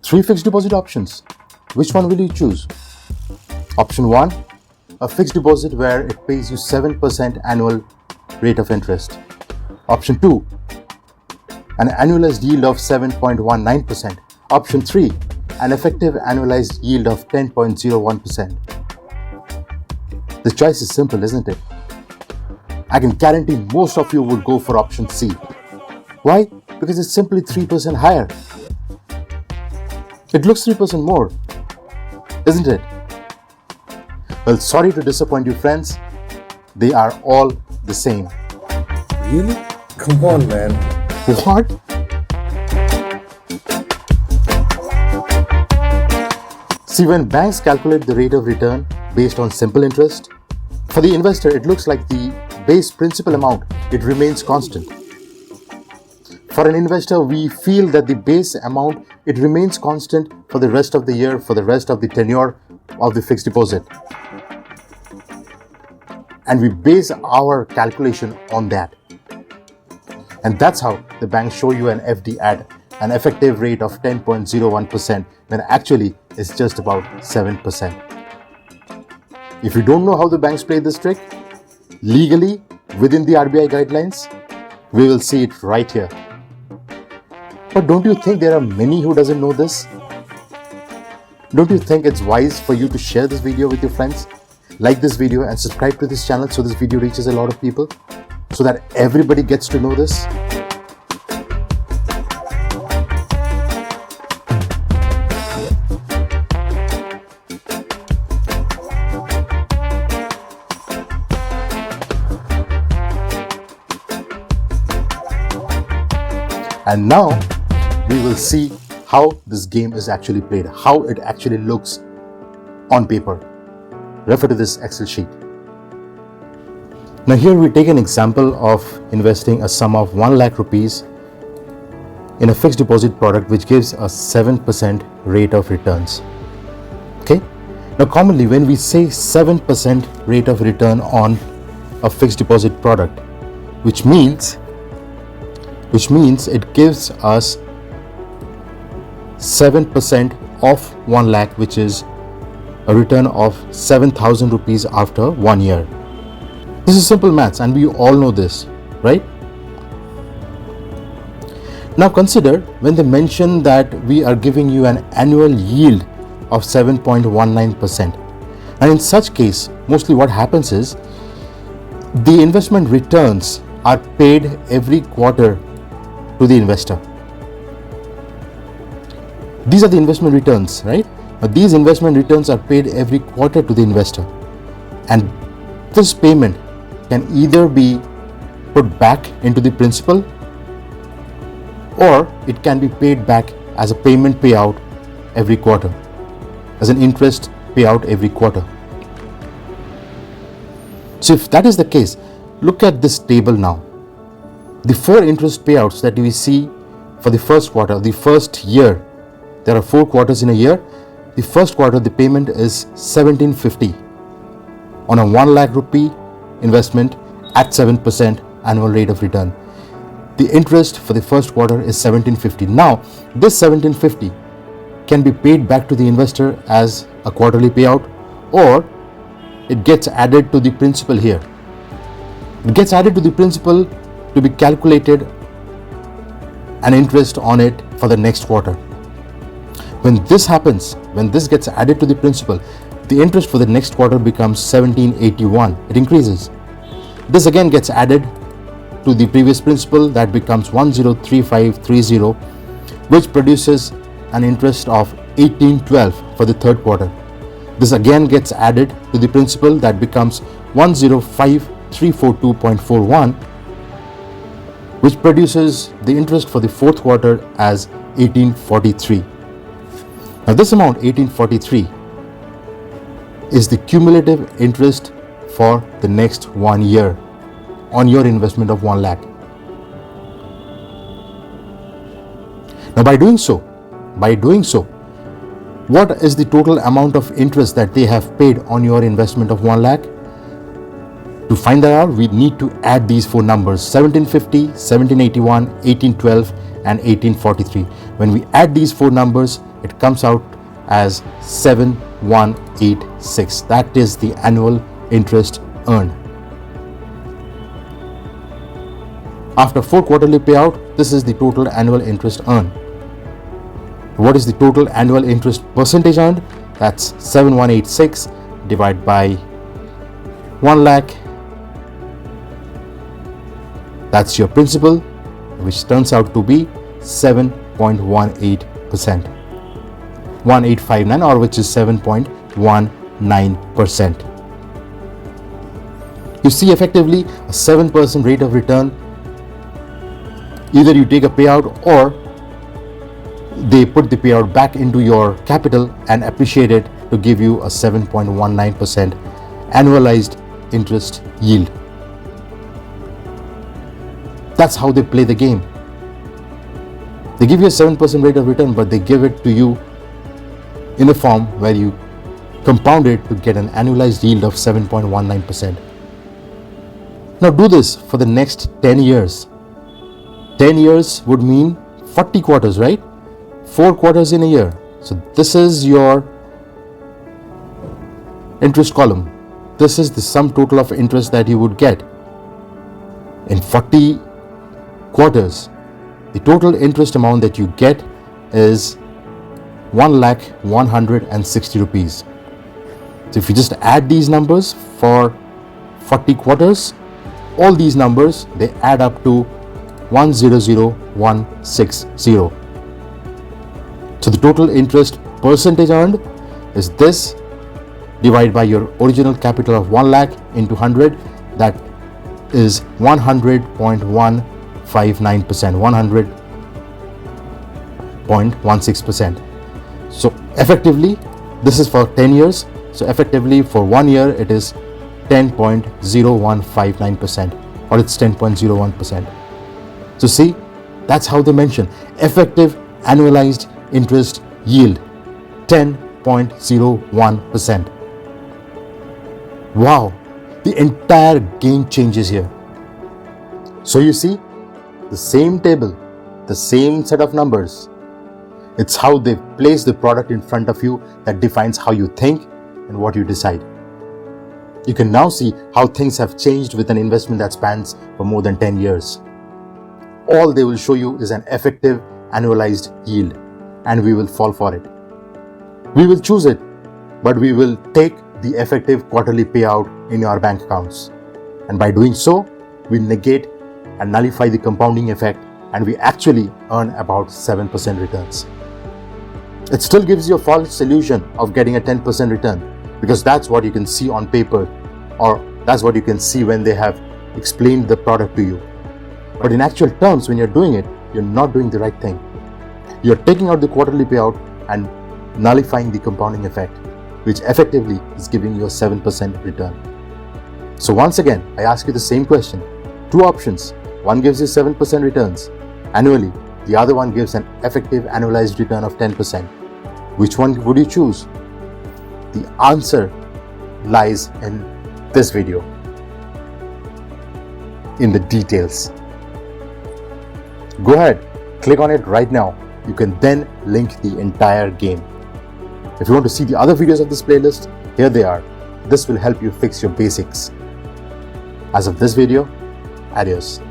Three fixed deposit options. Which one will you choose? Option 1, a fixed deposit where it pays you 7% annual rate of interest. Option 2, an annualized yield of 7.19%. Option 3, an effective annualized yield of 10.01%. The choice is simple, isn't it? I can guarantee most of you would go for option C. Why? Because it's simply 3% higher. It looks 3% more, isn't it? Well, sorry to disappoint you, friends. They are all the same. Really? Come on, man. What? See, when banks calculate the rate of return based on simple interest, for the investor, it looks like the base principal amount, it remains constant. For an investor, we feel that the base amount, it remains constant for the rest of the year, for the rest of the tenure of the fixed deposit. And we base our calculation on that. And that's how the banks show you an FD at an effective rate of 10.01% when actually it's just about 7%. If you don't know how the banks play this trick, legally, within the RBI guidelines, we will see it right here. But don't you think there are many who doesn't know this? Don't you think it's wise for you to share this video with your friends? Like this video and subscribe to this channel so this video reaches a lot of people, so that everybody gets to know this. And now we will see how this game is actually played, how it actually looks on paper. Refer to this Excel sheet. Now here we take an example of investing a sum of 1 lakh rupees in a fixed deposit product which gives a 7% rate of returns. Okay. Now commonly when we say 7% rate of return on a fixed deposit product, which means it gives us 7% of 1 lakh, which is a return of 7,000 rupees after 1 year. This is simple maths and we all know this, right? Now consider when they mention that we are giving you an annual yield of 7.19%. And in such case, mostly what happens is the investment returns are paid every quarter to the investor. These are the investment returns, right? Now, these investment returns are paid every quarter to the investor. And this payment can either be put back into the principal or it can be paid back as a payment payout every quarter, as an interest payout every quarter. So if that is the case, look at this table now. The 4 interest payouts that we see for the first quarter, the first year, there are 4 quarters in a year. The first quarter, the payment is 1750 on a 1 lakh rupee investment at 7% annual rate of return. The interest for the first quarter is 1750. Now, this 1750 can be paid back to the investor as a quarterly payout, or it gets added to the principal here. It gets added to the principal to be calculated an interest on it for the next quarter. When this happens, when this gets added to the principal, the interest for the next quarter becomes 1781. It increases. This again gets added to the previous principal, that becomes 103530, which produces an interest of 1812 for the third quarter. This again gets added to the principal, that becomes 105342.41, which produces the interest for the fourth quarter as 1843. Now this amount, 1843, is the cumulative interest for the next 1 year on your investment of 1 lakh. Now by doing so, what is the total amount of interest that they have paid on your investment of 1 lakh? To find that out, we need to add these 4 numbers: 1750, 1781, 1812 and 1843. When we add these 4 numbers, it comes out as 7186. That is the annual interest earned. After 4 quarterly payout, this is the total annual interest earned. What is the total annual interest percentage earned? That's 7186 divided by 1 lakh. That's your principal, which turns out to be 7.18%. 1859, or which is 7.19%. You see, effectively a 7% rate of return. Either you take a payout or they put the payout back into your capital and appreciate it to give you a 7.19% annualized interest yield. That's how they play the game. They give you a 7% rate of return, but they give it to you in a form where you compound it to get an annualized yield of 7.19%. Now do this for the next 10 years. 10 years would mean 40 quarters, right? 4 quarters in a year. So this is your interest column. This is the sum total of interest that you would get in 40 quarters. The total interest amount that you get is 1,160 rupees. So if you just add these numbers for 40 quarters, all these numbers, they add up to 100,160. So the total interest percentage earned is this divided by your original capital of 1 lakh into 100. That is 100.159%, 100.16%. So effectively, this is for 10 years. So effectively for 1 year, it is 10.0159%, or it's 10.01%. So see, that's how they mention effective annualized interest yield, 10.01%. Wow, the entire game changes here. So you see, the same table, the same set of numbers. It's how they place the product in front of you that defines how you think and what you decide. You can now see how things have changed with an investment that spans for more than 10 years. All they will show you is an effective annualized yield, and we will fall for it. We will choose it, but we will take the effective quarterly payout in our bank accounts. And by doing so, we negate and nullify the compounding effect, and we actually earn about 7% returns. It still gives you a false illusion of getting a 10% return, because that's what you can see on paper, or that's what you can see when they have explained the product to you. But in actual terms, when you're doing it, you're not doing the right thing. You're taking out the quarterly payout and nullifying the compounding effect, which effectively is giving you a 7% return. So once again, I ask you the same question. 2 options. One gives you 7% returns annually. The other one gives an effective annualized return of 10%. Which one would you choose? The answer lies in this video, in the details. Go ahead, click on it right now. You can then link the entire game. If you want to see the other videos of this playlist, here they are. This will help you fix your basics. As of this video, adios.